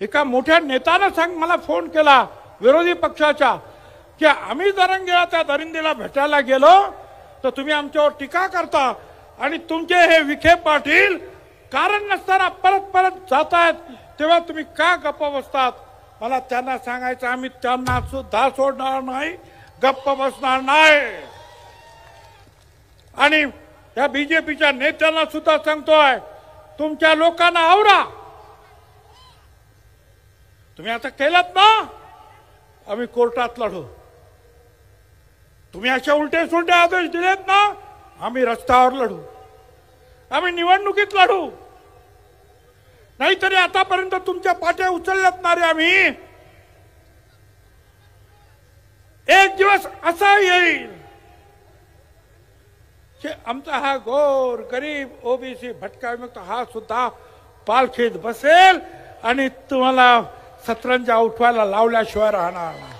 एका मोठ्या नेत्यानं मला फोन केला विरोधी पक्षाच्या की आम्ही जरंगेला त्या दरिंदीला भेटायला गेलो तर तुम्ही आमच्यावर टीका करता आणि तुमचे हे विखे पाटील कारण नसताना परत परत जातायत तेव्हा तुम्ही का गप्प बसतात. मला त्यांना सांगायचं आम्ही त्यांना सुद्धा सोडणार नाही, गप्प बसणार नाही. आणि या बीजेपीच्या नेत्यांना सुद्धा सांगतोय तुमच्या लोकांना आवरा. तुम्ही आता केलं ना, आम्ही कोर्टात लढू. तुम्ही अशा उलटे सुलटे आदेश दिलेत ना, आम्ही रस्त्यावर लढू, आम्ही निवडणुकीत लढू. नाहीतरी आतापर्यंत तुमच्या पाट्या उचलल्यात ना रे आम्ही. एक दिवस असा येईल की आमचा हा गोर गरीब ओबीसी भटका विमुक्त हा सुद्धा पालखीत बसेल आणि तुम्हाला सतरंजा उठवायला लावल्याशिवाय राहणार नाही.